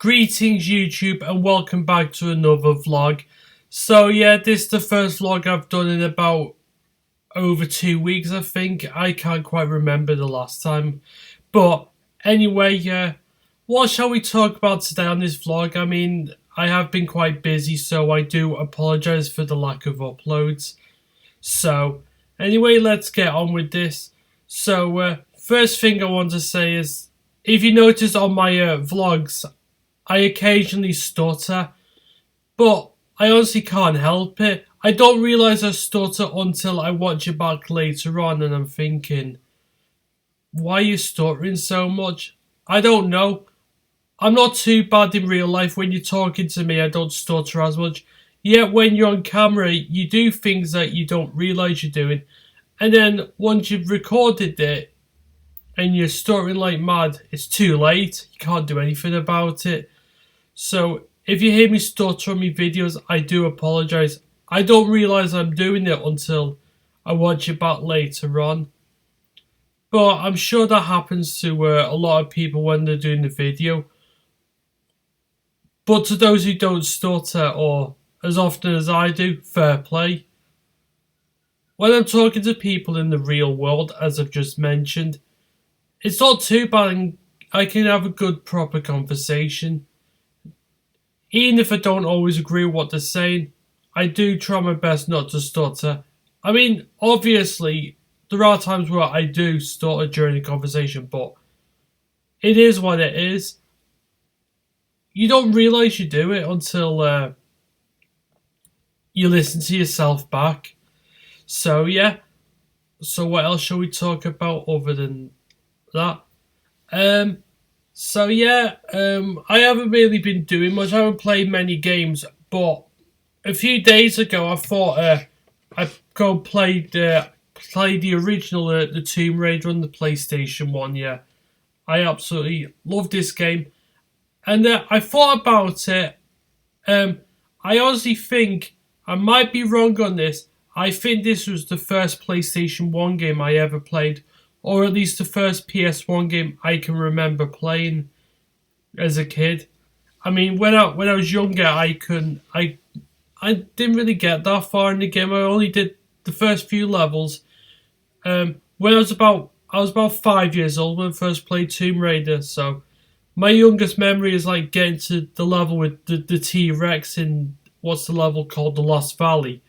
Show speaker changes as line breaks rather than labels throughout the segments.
Greetings YouTube and welcome back to another vlog. So yeah, this is the first vlog I've done in about over 2 weeks I think. I can't quite remember the last time. But anyway, what shall we talk about today on this vlog? I mean, I have been quite busy, so I do apologise for the lack of uploads. So anyway, let's get on with this. So first thing I want to say is, if you notice on my vlogs, I occasionally stutter, but I honestly can't help it. I don't realise I stutter until I watch it back later on and I'm thinking, why are you stuttering so much? I don't know. I'm not too bad in real life. When you're talking to me, I don't stutter as much. Yet when you're on camera, you do things that you don't realise you're doing. And then once you've recorded it and you're stuttering like mad, it's too late. You can't do anything about it. So if you hear me stutter on my videos, I do apologise. I don't realise I'm doing it until I watch it back later on. But I'm sure that happens to a lot of people when they're doing the video. But to those who don't stutter, or as often as I do, fair play. When I'm talking to people in the real world, as I've just mentioned, it's not too bad and I can have a good proper conversation. Even if I don't always agree with what they're saying, I do try my best not to stutter. I mean, obviously, there are times where I do stutter during a conversation, but it is what it is. You don't realise you do it until you listen to yourself back. So yeah. So what else shall we talk about other than that? I haven't really been doing much. I haven't played many games, but a few days ago I thought I'd go play the original the Tomb Raider on the PlayStation 1. Yeah, I absolutely love this game, and I thought about it. I honestly think I might be wrong on this. I think this was the first PlayStation 1 game I ever played, or at least the first PS1 game I can remember playing as a kid. I mean, when I was younger, I didn't really get that far in the game. I only did the first few levels. When I was about 5 years old when I first played Tomb Raider. So my youngest memory is like getting to the level with the T-Rex in what's the level called, the Lost Valley.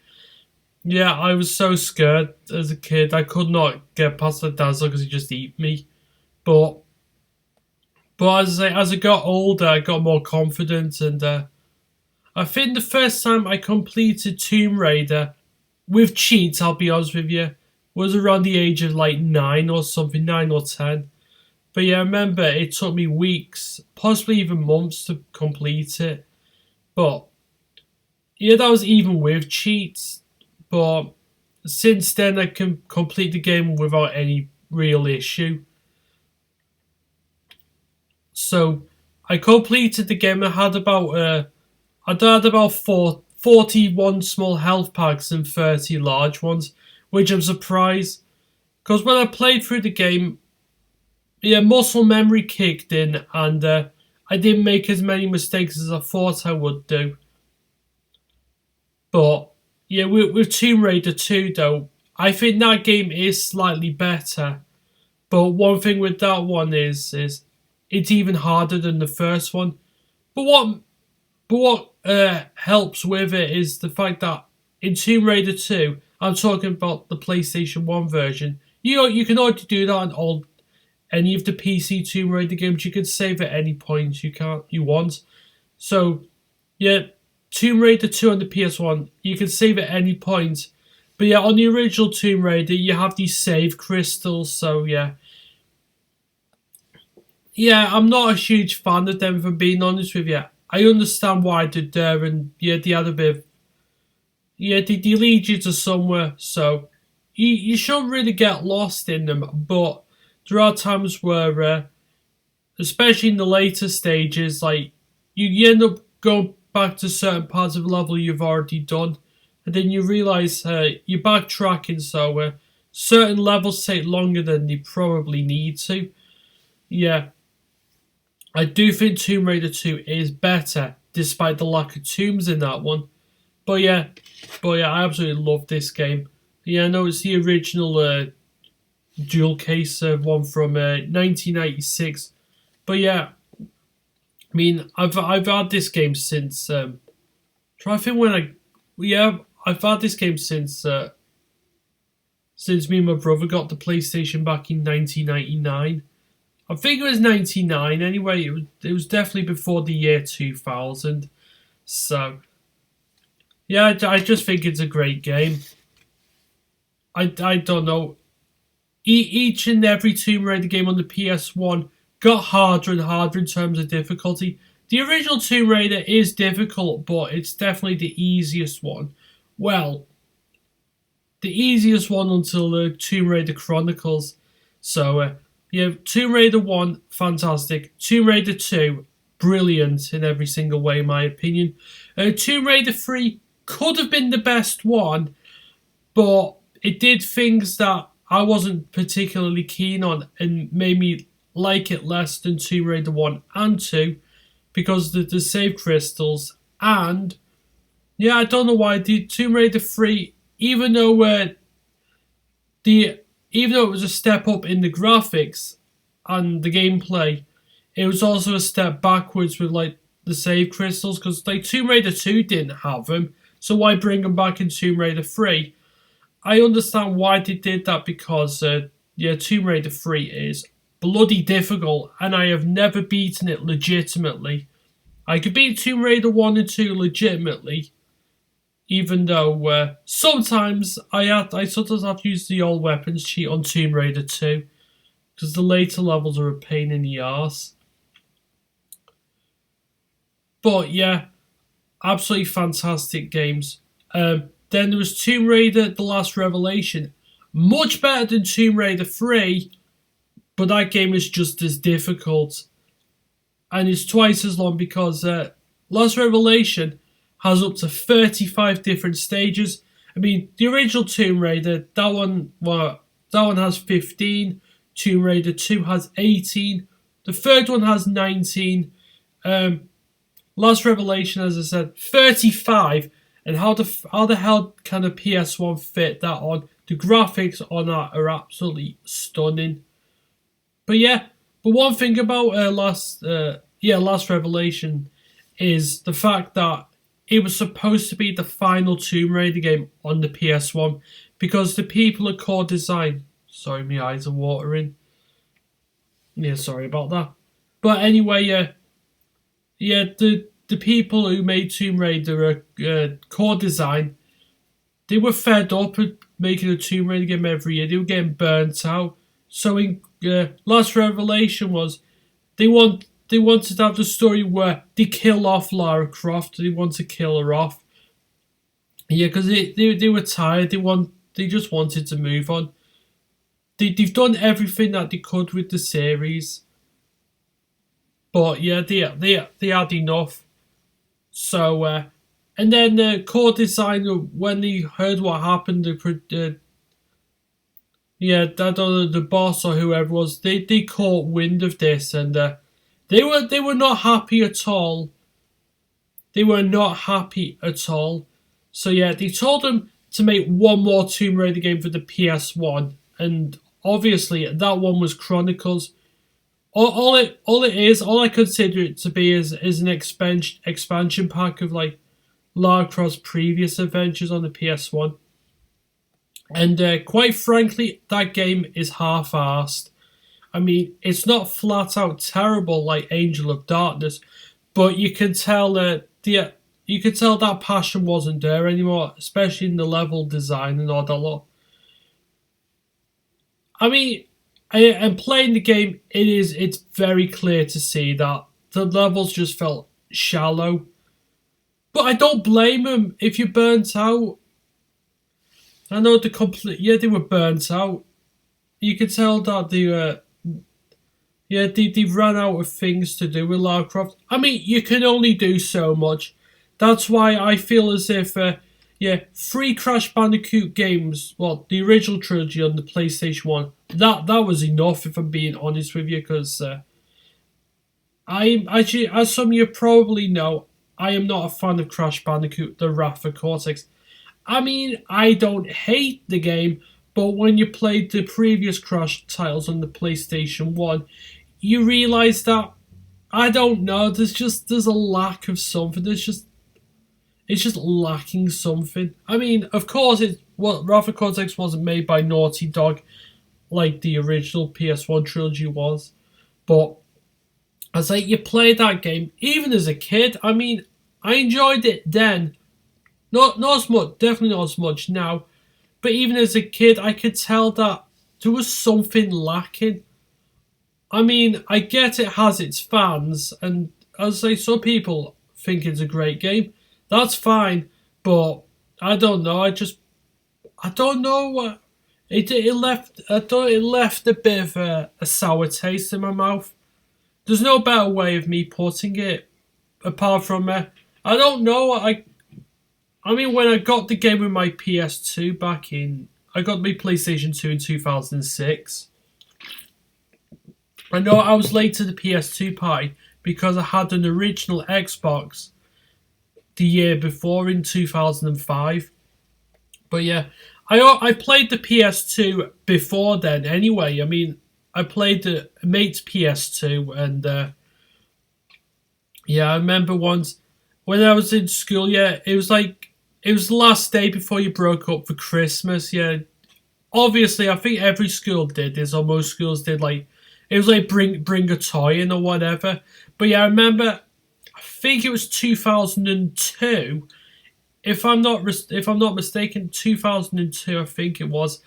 Yeah, I was so scared as a kid. I could not get past the Dazzler because he just eat me. But as I got older, I got more confident, and I think the first time I completed Tomb Raider with cheats, I'll be honest with you, was around the age of like 9 or something, 9 or 10. But yeah, I remember it took me weeks, possibly even months to complete it. But yeah, that was even with cheats. But since then, I can complete the game without any real issue. So I completed the game. I had about 41 small health packs and 30 large ones, which I'm surprised, because when I played through the game, yeah, muscle memory kicked in, and I didn't make as many mistakes as I thought I would do. But yeah, with Tomb Raider 2 though, I think that game is slightly better. But one thing with that one is it's even harder than the first one. But what helps with it is the fact that in Tomb Raider 2, I'm talking about the PlayStation 1 version, you can already do that on any of the PC Tomb Raider games. You can save at any point you want. So yeah, Tomb Raider 2 on the PS1, you can save at any point. But yeah, on the original Tomb Raider, you have these save crystals, so yeah. Yeah, I'm not a huge fan of them, if I'm being honest with you. I understand why they're there, and yeah, they had a bit of, yeah, they lead you to somewhere, so you shouldn't really get lost in them, but there are times where, especially in the later stages, like, you end up going back to certain parts of the level you've already done, and then you realise you're backtracking, so certain levels take longer than they probably need to. Yeah. I do think Tomb Raider 2 is better, despite the lack of tombs in that one. But yeah, I absolutely love this game. Yeah, I know it's the original dual case one from 1996. But yeah, I mean, I've had this game since. Try to think when I. Yeah, I've had this game since me and my brother got the PlayStation back in 1999. I think it was 99 anyway. It was definitely before the year 2000. So yeah, I just think it's a great game. I don't know. Each and every Tomb Raider game on the PS1 got harder and harder in terms of difficulty. The original Tomb Raider is difficult, but it's definitely the easiest one. Well, the easiest one until the Tomb Raider Chronicles. So, yeah, Tomb Raider 1, fantastic. Tomb Raider 2, brilliant in every single way, in my opinion. Tomb Raider 3 could have been the best one, but it did things that I wasn't particularly keen on and made me like it less than Tomb Raider 1 and 2 because the save crystals. And yeah, I don't know why the Tomb Raider 3, even though even though it was a step up in the graphics and the gameplay, it was also a step backwards with like the save crystals because like Tomb Raider 2 didn't have them, so why bring them back in Tomb Raider 3? I understand why they did that because yeah, Tomb Raider 3 is bloody difficult and I have never beaten it legitimately. I could beat Tomb Raider 1 and 2 legitimately, even though sometimes I sometimes have to use the old weapons cheat on Tomb Raider 2 because the later levels are a pain in the arse. But yeah, absolutely fantastic games. Then there was Tomb Raider: The Last Revelation, much better than Tomb Raider 3, but that game is just as difficult, and it's twice as long because Last Revelation has up to 35 different stages. I mean, the original Tomb Raider, that one has 15. Tomb Raider 2 has 18. The third one has 19. Last Revelation, as I said, 35. And how the hell can a PS1 fit that on? The graphics on that are absolutely stunning. But yeah, but one thing about Last Revelation is the fact that it was supposed to be the final Tomb Raider game on the PS1 because the people at Core Design, sorry, my eyes are watering. Yeah, sorry about that. But anyway, yeah, the people who made Tomb Raider Core Design, they were fed up with making a Tomb Raider game every year. They were getting burnt out. So in Last Revelation was they wanted to have the story where they kill off Lara Croft. They want to kill her off. Yeah, because they were tired. They just wanted to move on. They've done everything that they could with the series. But yeah, they had enough. So, and then the core designer, when they heard what happened, yeah, I don't know, the boss or whoever was, they caught wind of this, and they were not happy at all. They were not happy at all. So yeah, they told them to make one more Tomb Raider game for the PS1, and obviously that one was Chronicles. All I consider it to be is an expansion pack of like Lara Croft's previous adventures on the PS1. And quite frankly, that game is half-arsed. I mean, it's not flat out terrible like Angel of Darkness, but you can tell that that passion wasn't there anymore, especially in the level design and all that lot. I mean, and playing the game, it's very clear to see that the levels just felt shallow. But I don't blame them if you're burnt out. I know they were burnt out. You could tell that they ran out of things to do with Lara Croft. I mean, you can only do so much. That's why I feel as if, three Crash Bandicoot games, well, the original trilogy on the PlayStation 1, that was enough, if I'm being honest with you, because, I actually, as some of you probably know, I am not a fan of Crash Bandicoot: The Wrath of Cortex. I mean, I don't hate the game, but when you played the previous Crash titles on the PlayStation 1, you realise that, I don't know, there's a lack of something. It's just lacking something. I mean, of course, Wrath of Cortex wasn't made by Naughty Dog like the original PS1 trilogy was, but as like you played that game, even as a kid, I mean, I enjoyed it then. Not as much, definitely not as much now. But even as a kid, I could tell that there was something lacking. I mean, I get it has its fans, and as I say, some people think it's a great game. That's fine, but I don't know. I don't know what it left. I thought it left a bit of a sour taste in my mouth. There's no better way of me putting it, apart from I don't know. I mean, when I got the game with my PS2 back in, I got my PlayStation 2 in 2006. I know I was late to the PS2 party because I had an original Xbox the year before in 2005. But yeah, I played the PS2 before then anyway. I mean, I played the mate's PS2, and yeah, I remember once when I was in school. Yeah, it was the last day before you broke up for Christmas. Yeah, obviously, I think every school did this, or most schools did. Like, it was like bring a toy in or whatever. But yeah, I remember. I think it was 2002. If I'm not mistaken, 2002. I think it was.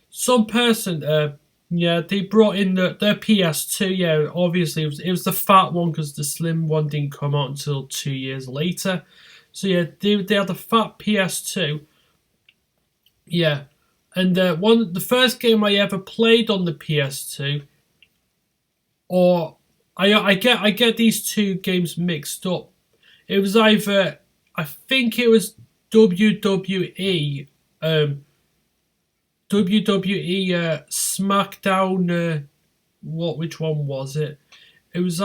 Some person. Yeah, they brought in their PS2. Yeah, obviously it was the fat one because the slim one didn't come out until 2 years later. So yeah, they had the fat PS2. Yeah, and the first game I ever played on the PS2, or I get these two games mixed up. It was either, I think it was WWE. WWE SmackDown. Which one was it? It was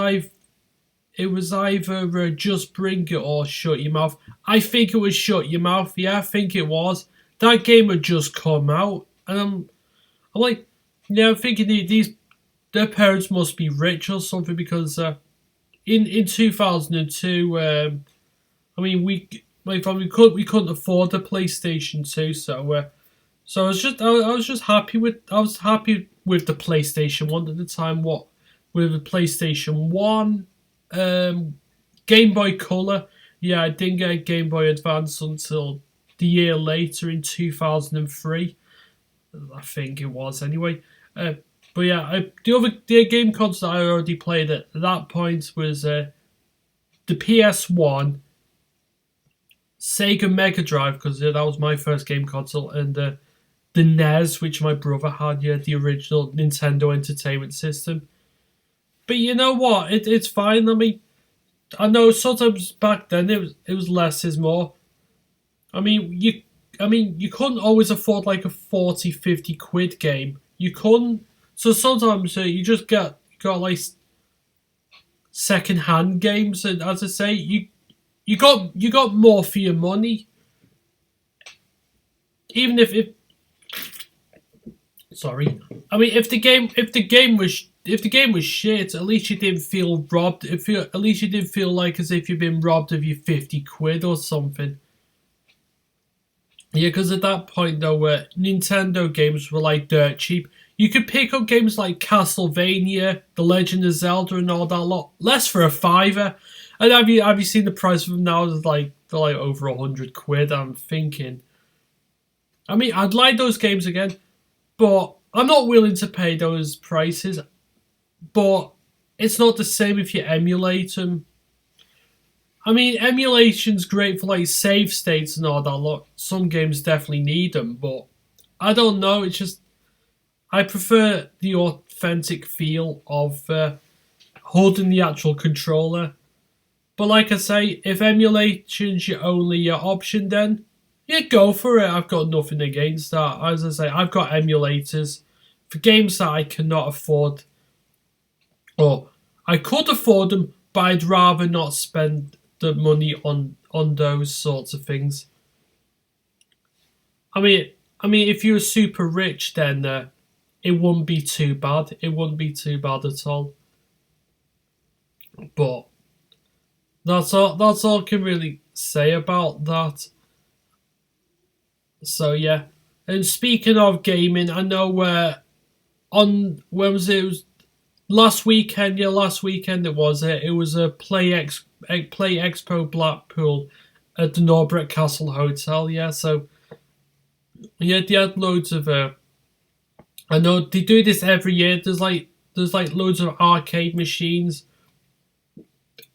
either Just Bring It or Shut Your Mouth. I think it was Shut Your Mouth. Yeah, I think it was. That game had just come out, and I'm like, yeah, I'm thinking their parents must be rich or something, because in 2002, I mean, my family we couldn't afford the PlayStation 2, so I was just happy with the PlayStation 1 at the time. With the PlayStation 1, Game Boy Color. Yeah, I didn't get a Game Boy Advance until the year later in 2003. I think it was anyway. But yeah, the game console I already played at that point was the PS1, Sega Mega Drive, because that was my first game console, and the NES, which my brother had. Yeah, the original Nintendo Entertainment System. But you know what? It's fine. I mean, I know sometimes back then it was less is more. I mean, you couldn't always afford like a 40, 50 quid game. You couldn't. So sometimes you just got like second hand games, and as I say, you got more for your money. Even if sorry, I mean, if the game was shit, at least you didn't feel robbed. At least you didn't feel like as if you've been robbed of your 50 quid or something. Yeah, because at that point though, Nintendo games were like dirt cheap. You could pick up games like Castlevania, The Legend of Zelda, and all that lot less for a fiver. And have you seen the price of them now? They're like over 100 quid. I'm thinking. I mean, I'd like those games again, but I'm not willing to pay those prices. But it's not the same if you emulate them. I mean, emulation's great for like save states and all that lot. Some games definitely need them, but I don't know. It's just I prefer the authentic feel of holding the actual controller. But like I say, if emulation's your only option, then yeah, go for it. I've got nothing against that. As I say, I've got emulators for games that I cannot afford, or I could afford them, but I'd rather not spend the money on those sorts of things. I mean, if you were super rich, then it wouldn't be too bad. It wouldn't be too bad at all. But that's all. That's all I can really say about that. So yeah. And speaking of gaming, I know on when was it? It was last weekend. Yeah, last weekend it was. It was a Play Expo Blackpool at the Norbert Castle Hotel. Yeah, so yeah, they had loads of. I know they do this every year. There's like loads of arcade machines.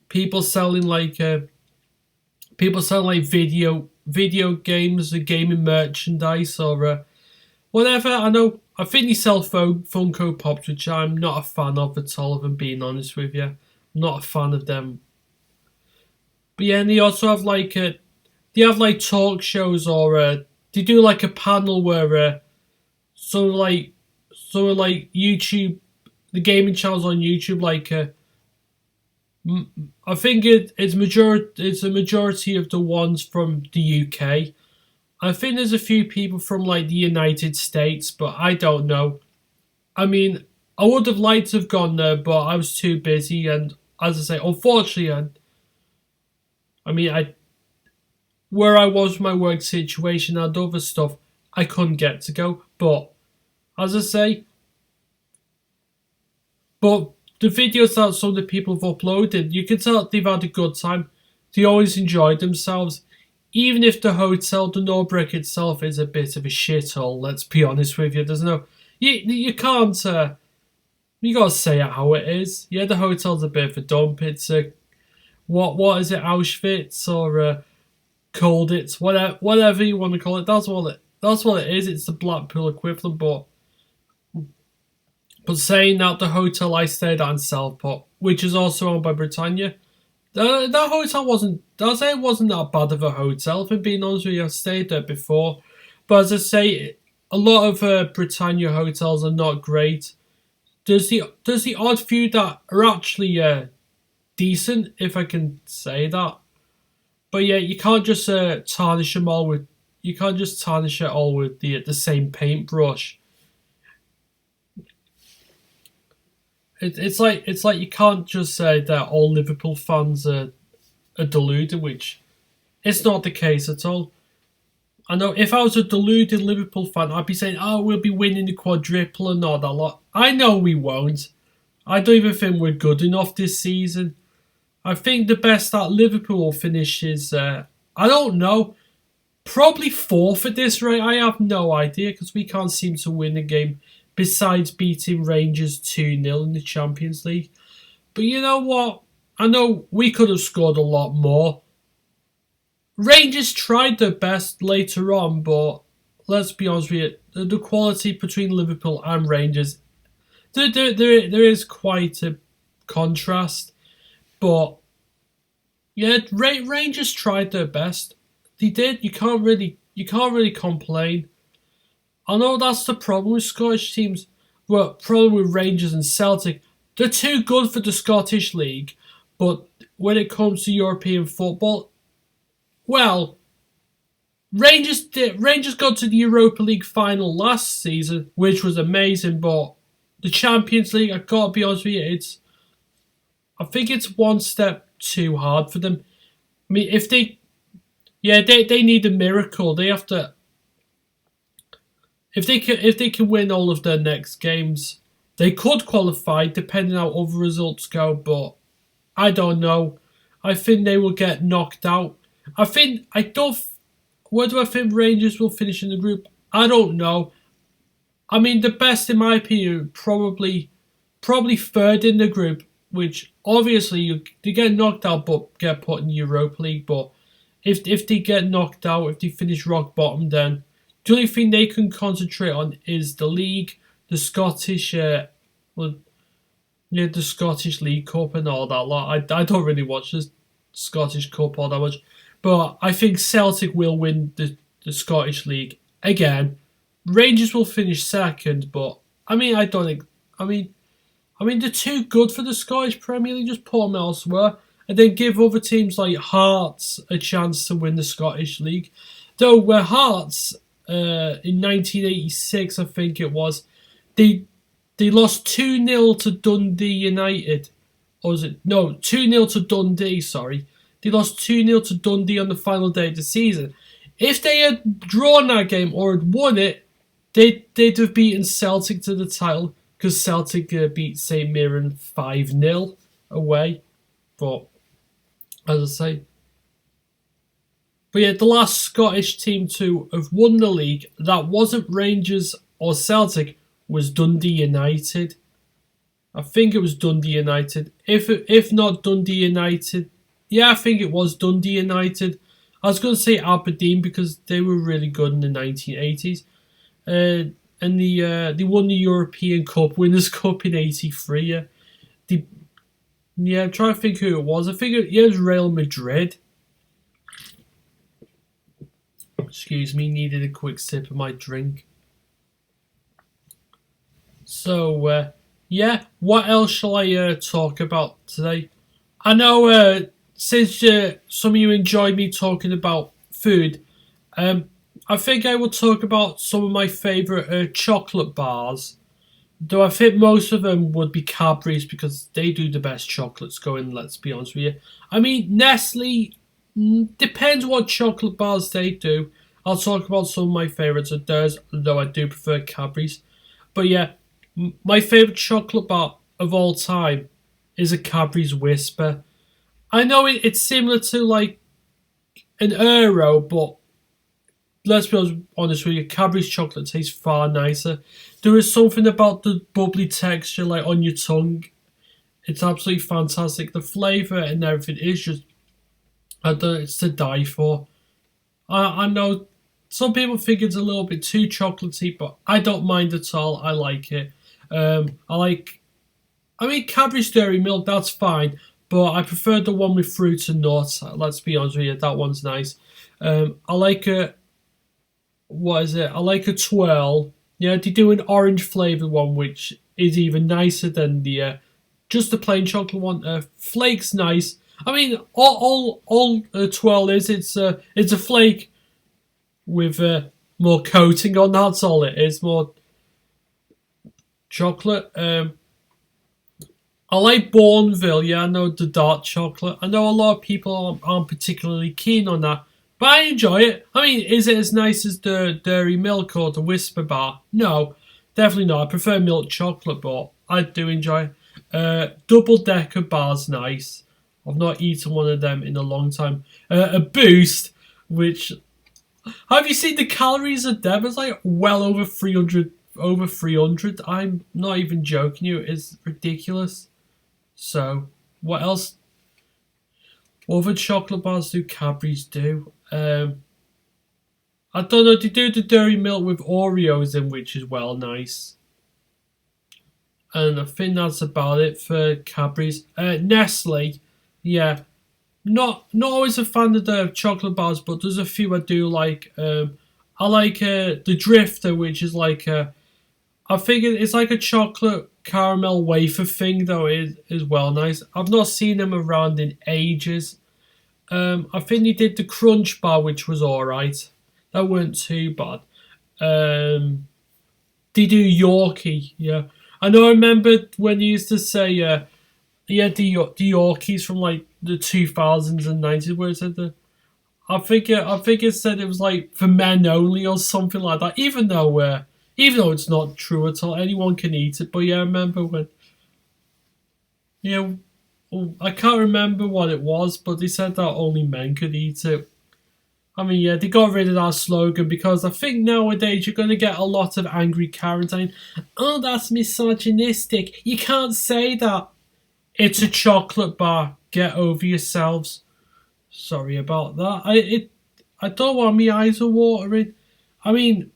People selling like video games, gaming merchandise, or whatever. I think they sell Funko Pops, which I'm not a fan of at all. If I'm being honest with you, I'm not a fan of them. But yeah, and they also have they have like talk shows, or they do like a panel where so like YouTube, the gaming channels on YouTube, I think it's a majority of the ones from the UK. I think there's a few people from like the United States, but I don't know. I mean, I would have liked to have gone there, but I was too busy, and as I say, unfortunately, I mean, where I was with my work situation and other stuff, I couldn't get to go. But as I say, but the videos that some of the people have uploaded, you can tell they've had a good time. They always enjoyed themselves. Even if the hotel, the Norbreck itself, is a bit of a shithole, let's be honest with you. There's no... You can't... you gotta say it how it is. Yeah, the hotel's a bit of a dump. It's a... What is it? Auschwitz or Colditz? Whatever you want to call it. That's what it is. It's the Blackpool equivalent, but saying that, the hotel I stayed at in Southport, which is also owned by Britannia, that hotel wasn't. I'd say it wasn't that bad of a hotel. If I'm being honest with you, I stayed there before, but as I say, a lot of Britannia hotels are not great. There's the odd few that are actually decent, if I can say that. But yeah, you can't just tarnish them all with. You can't just tarnish it all with the same paintbrush. It's like you can't just say that all Liverpool fans are deluded, which it's not the case at all. I know if I was a deluded Liverpool fan, I'd be saying, "Oh, we'll be winning the quadruple and all that lot." I know we won't. I don't even think we're good enough this season. I think the best that Liverpool will finish is I don't know, probably fourth at this rate. I have no idea because we can't seem to win a game besides beating Rangers 2-0 in the Champions League. But you know what? I know we could have scored a lot more. Rangers tried their best later on, but let's be honest with you, the quality between Liverpool and Rangers, there is quite a contrast. But yeah, Rangers tried their best. They did. You can't really complain. I know that's the problem with Scottish teams. Well, problem with Rangers and Celtic. They're too good for the Scottish League, but when it comes to European football, well, Rangers got to the Europa League final last season, which was amazing. But the Champions League, I gotta be honest with you, I think it's one step too hard for them. I mean, they need a miracle. They have to. If they can win all of their next games, they could qualify depending on how other results go. But I don't know. I think they will get knocked out. I don't. Where do I think Rangers will finish in the group? I don't know. I mean, the best in my opinion, probably third in the group, which obviously they get knocked out but get put in the Europa League. But if they get knocked out, if they finish rock bottom, then the only thing they can concentrate on is the league, the Scottish, the Scottish League Cup and all that lot. I don't really watch the Scottish Cup all that much, but I think Celtic will win the Scottish League again. Rangers will finish second, but I mean, I don't think. I mean, I mean, they're too good for the Scottish Premier League. Just put them elsewhere, and then give other teams like Hearts a chance to win the Scottish League. Though, where Hearts in 1986, I think it was, they they lost 2-0 to Dundee United. Or was it? No, 2-0 to Dundee, sorry. They lost 2-0 to Dundee on the final day of the season. If they had drawn that game or had won it, they'd have beaten Celtic to the title, because Celtic beat St Mirren 5-0 away. But, as I say. But yeah, the last Scottish team to have won the league that wasn't Rangers or Celtic was Dundee United. I think it was Dundee United. If not Dundee United, yeah, I think it was Dundee United. I was going to say Aberdeen because they were really good in the 1980s. And they won the European Cup, Winners' Cup in '83. I'm trying to think who it was. I think it was Real Madrid. Excuse me, needed a quick sip of my drink. So, what else shall I talk about today? I know since some of you enjoyed me talking about food, I think I will talk about some of my favourite chocolate bars. Though I think most of them would be Cadbury's because they do the best chocolates going, let's be honest with you. I mean, Nestle, depends what chocolate bars they do. I'll talk about some of my favourites of theirs, though I do prefer Cadbury's. But yeah, my favourite chocolate bar of all time is a Cadbury's Whisper. I know it's similar to like an Euro, but let's be honest with you, Cadbury's chocolate tastes far nicer. There is something about the bubbly texture, like on your tongue. It's absolutely fantastic. The flavour and everything is just, it's to die for. I know some people think it's a little bit too chocolatey, but I don't mind at all. I like it. Cadbury's Dairy Milk, that's fine, but I prefer the one with fruits and nuts. Let's be honest with you, that one's nice. I like a twirl. Yeah, they do an orange flavoured one, which is even nicer than the just the plain chocolate one. Flake's nice. I mean, all twirl is, it's a flake with more coating on. That's all it is. More chocolate. I like Bourneville. Yeah, I know the dark chocolate. I know a lot of people aren't particularly keen on that, but I enjoy it. I mean, is it as nice as the Dairy Milk or the Whisper bar? No, definitely not. I prefer milk chocolate, but I do enjoy it. Double decker bar's nice. I've not eaten one of them in a long time. A Boost, which, have you seen the calories of them? It's like well over 300. Over 300. I'm not even joking you. It's ridiculous. So, what else? What other chocolate bars do Cadbury's do? I don't know. They do the Dairy Milk with Oreos in, which is well nice. And I think that's about it for Cadbury's. Nestle, yeah. Not always a fan of the chocolate bars, but there's a few I do like. I like the Drifter, which is like I think it's like a chocolate caramel wafer thing, though. It is well nice. I've not seen them around in ages. I think they did the Crunch Bar, which was alright. That weren't too bad. They do Yorkie, yeah. I remember when you used to say, the Yorkies from like the 2000s and 90s, where it said I think it said it was like for men only or something like that. Even though it's not true at all, anyone can eat it. But yeah, I remember when, I can't remember what it was, but they said that only men could eat it. I mean, yeah, they got rid of that slogan because I think nowadays you're going to get a lot of angry Karens saying, "Oh, that's misogynistic. You can't say that. It's a chocolate bar. Get over yourselves." Sorry about that. I don't want my eyes are watering. I mean,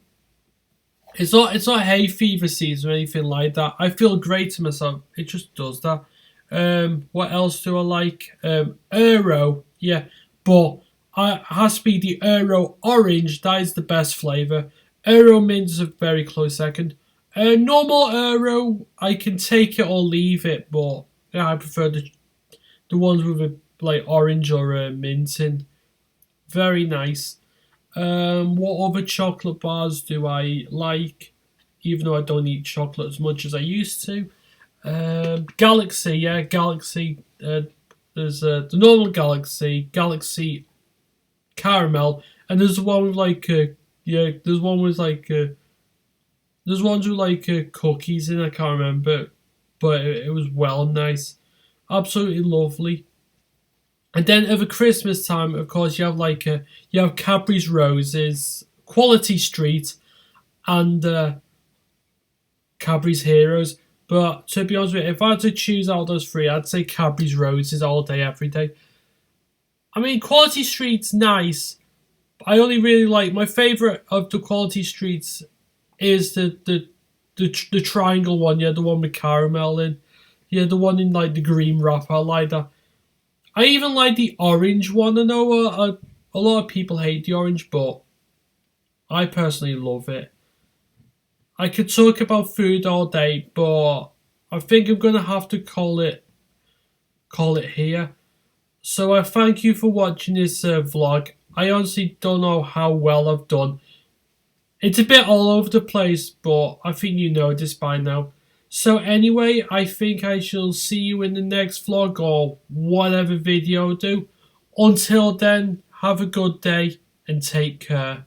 it's not hay fever season or anything like that. I feel great to myself. It just does that. What else do I like? Euro, yeah, but it has to be the Euro Orange. That is the best flavour. Euro Mint is a very close second. Normal Euro, I can take it or leave it, but yeah, I prefer the ones with a, like orange or mint in. Very nice. What other chocolate bars do I like? Even though I don't eat chocolate as much as I used to. Galaxy, yeah, Galaxy. There's the normal Galaxy, Galaxy Caramel, and there's one with like yeah, there's one with like there's ones with like cookies in. I can't remember, but it was well nice, absolutely lovely. And then over Christmas time, of course, you have like you have Cadbury's Roses, Quality Street, and Cadbury's Heroes. But to be honest with you, if I had to choose out of those three, I'd say Cadbury's Roses all day, every day. I mean, Quality Street's nice. I only really like my favorite of the Quality Streets is the triangle one. Yeah, the one with caramel in. Yeah, the one in like the green wrapper. I like that. I even like the orange one. I know a lot of people hate the orange, but I personally love it. I could talk about food all day, but I think I'm gonna have to call it here. So I thank you for watching this vlog. I honestly don't know how well I've done. It's a bit all over the place, but I think you know this by now. So anyway, I think I shall see you in the next vlog or whatever video I do. Until then, have a good day and take care.